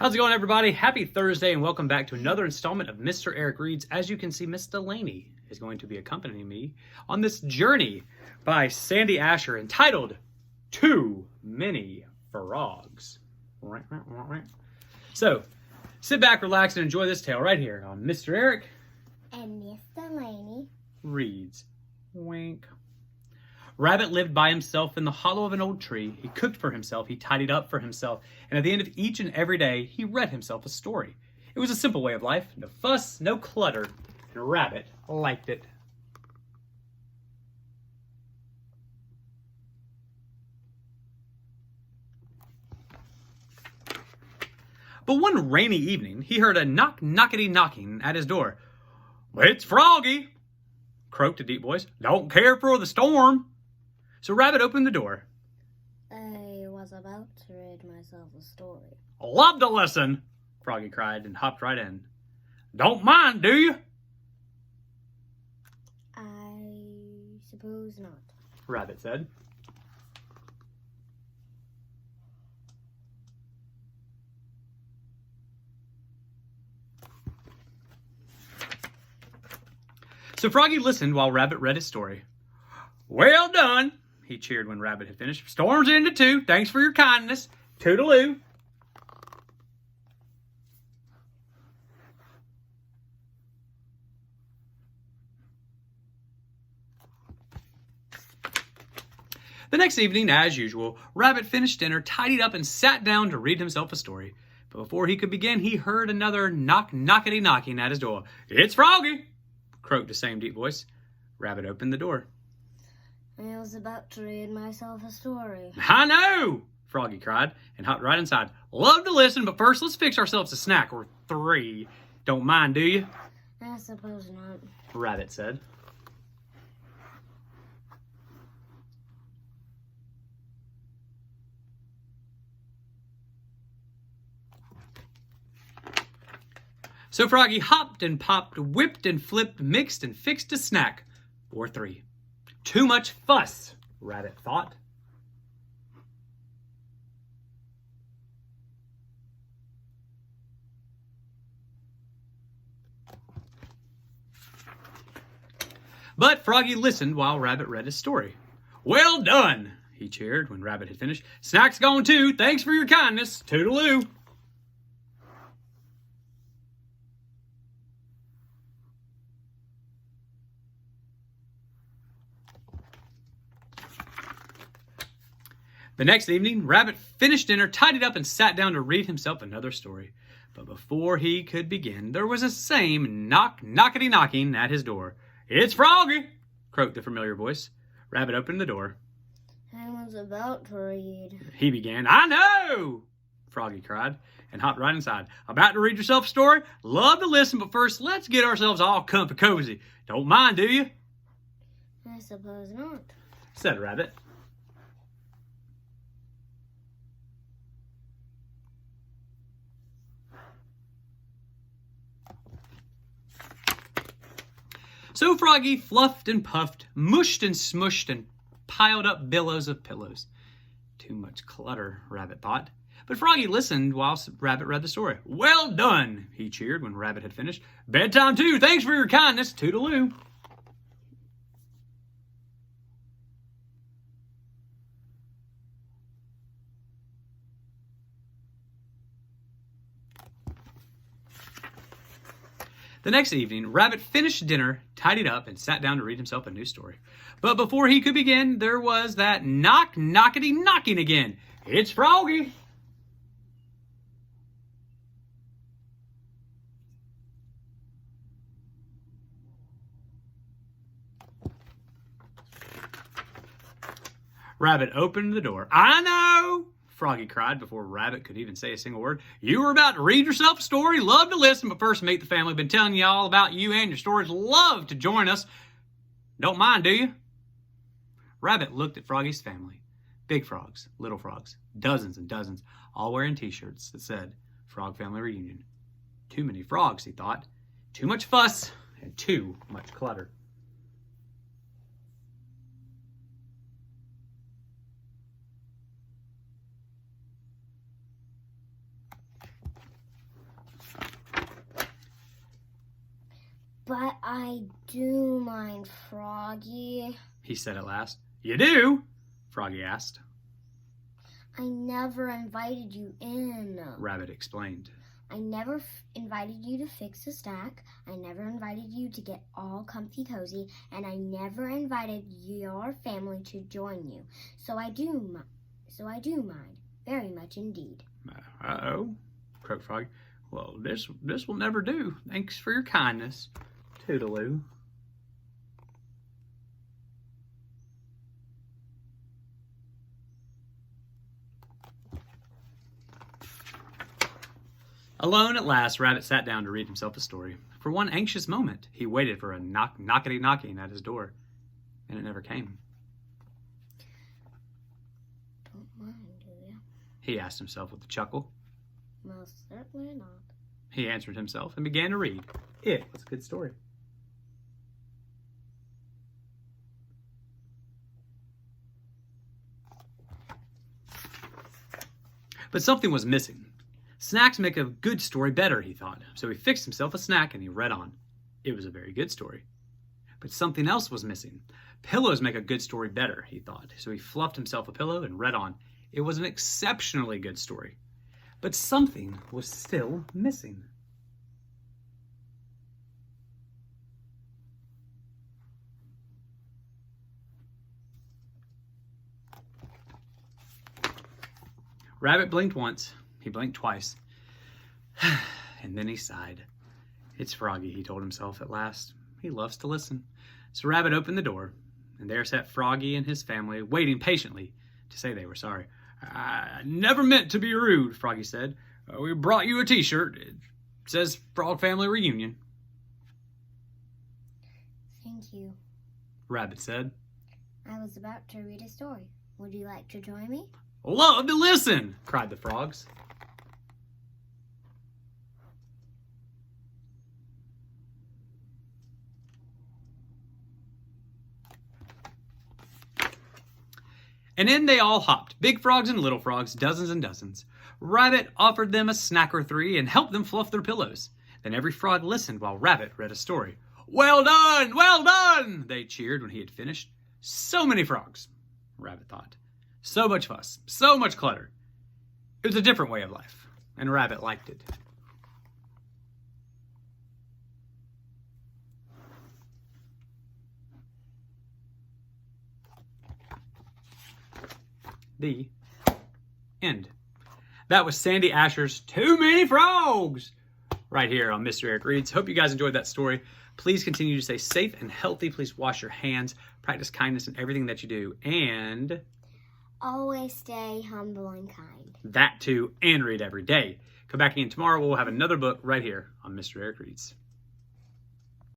How's it going, everybody? Happy Thursday and welcome back to another installment of Mr. Eric Reads. As you can see, Miss Delaney is going to be accompanying me on this journey by Sandy Asher entitled Too Many Frogs. So, sit back, relax, and enjoy this tale right here on Mr. Eric and Miss Delaney Reads. Wink. Rabbit lived by himself in the hollow of an old tree. He cooked for himself, he tidied up for himself, and at the end of each and every day, he read himself a story. It was a simple way of life, no fuss, no clutter, and Rabbit liked it. But one rainy evening, he heard a knockety-knocking at his door. "It's Froggy," croaked a deep voice. "Don't care for the storm." So Rabbit opened the door. I was about to read myself a story. "Love to listen," Froggy cried and hopped right in. "Don't mind, do you?" I suppose not, Rabbit said. So Froggy listened while Rabbit read his story. "Well done," he cheered when Rabbit had finished. "Storm's ended too. Thanks for your kindness. Toodaloo." The next evening, as usual, Rabbit finished dinner, tidied up, and sat down to read himself a story. But before he could begin, he heard another knockety-knocking at his door. "It's Froggy," croaked the same deep voice. Rabbit opened the door. I was about to read myself a story. "I know," Froggy cried and hopped right inside. "Love to listen, but first let's fix ourselves a snack or three. Don't mind, do you?" I suppose not, Rabbit said. So Froggy hopped and popped, whipped and flipped, mixed and fixed a snack or three. Too much fuss, Rabbit thought. But Froggy listened while Rabbit read his story. "Well done," he cheered when Rabbit had finished. "Snack's gone too. Thanks for your kindness. Toodaloo." The next evening, Rabbit finished dinner, tidied up, and sat down to read himself another story. But before he could begin, there was the same knockety-knocking at his door. "It's Froggy," croaked the familiar voice. Rabbit opened the door. I was about to read. He began. "I know," Froggy cried, and hopped right inside. "About to read yourself a story? Love to listen, but first let's get ourselves all comfy cozy. Don't mind, do you?" I suppose not, said Rabbit. So Froggy fluffed and puffed, mushed and smushed, and piled up billows of pillows. Too much clutter, Rabbit thought. But Froggy listened while Rabbit read the story. "Well done," he cheered when Rabbit had finished. "Bedtime too. Thanks for your kindness. Toodaloo." The next evening, Rabbit finished dinner, tidied up, and sat down to read himself a new story. But before he could begin, there was that knockety-knocking again. "It's Froggy." Rabbit opened the door. "I know," Froggy cried before Rabbit could even say a single word. "You were about to read yourself a story. Love to listen, but first meet the family. Been telling you all about you and your stories. Love to join us. Don't mind, do you?" Rabbit looked at Froggy's family. Big frogs, little frogs, dozens and dozens, all wearing t-shirts that said Frog Family Reunion. Too many frogs, he thought. Too much fuss and too much clutter. But I do mind, Froggy. He said at last. You do? Froggy asked. I never invited you in. Rabbit explained. I never invited you to fix a snack. I never invited you to get all comfy cozy. And I never invited your family to join you. So I do mind. Very much indeed. Uh-oh, croaked Froggy. Well, this will never do. Thanks for your kindness. Toodaloo. Alone at last, Rabbit sat down to read himself a story. For one anxious moment, he waited for a knockety knocking at his door, and it never came. Don't mind, do you? He asked himself with a chuckle. Most certainly not. He answered himself and began to read. It was a good story. But something was missing. Snacks make a good story better, he thought. So he fixed himself a snack and he read on. It was a very good story. But something else was missing. Pillows make a good story better, he thought. So he fluffed himself a pillow and read on. It was an exceptionally good story. But something was still missing. Rabbit blinked once. He blinked twice. And then he sighed. It's Froggy, he told himself at last. He loves to listen. So Rabbit opened the door, and there sat Froggy and his family, waiting patiently to say they were sorry. I never meant to be rude, Froggy said. We brought you a t-shirt. It says Frog Family Reunion. Thank you. Rabbit said. I was about to read a story. Would you like to join me? Love to listen, cried the frogs. And in they all hopped, big frogs and little frogs, dozens and dozens. Rabbit offered them a snack or three and helped them fluff their pillows. Then every frog listened while Rabbit read a story. Well done! Well done! They cheered when he had finished. So many frogs, Rabbit thought. So much fuss, so much clutter. It was a different way of life, and Rabbit liked it. The end. That was Sandy Asher's Too Many Frogs right here on Mr. Eric Reads. Hope you guys enjoyed that story. Please continue to stay safe and healthy. Please wash your hands, practice kindness in everything that you do, and always stay humble and kind. That too, and read every day. Come back again tomorrow. We'll have another book right here on Mr. Eric Reads.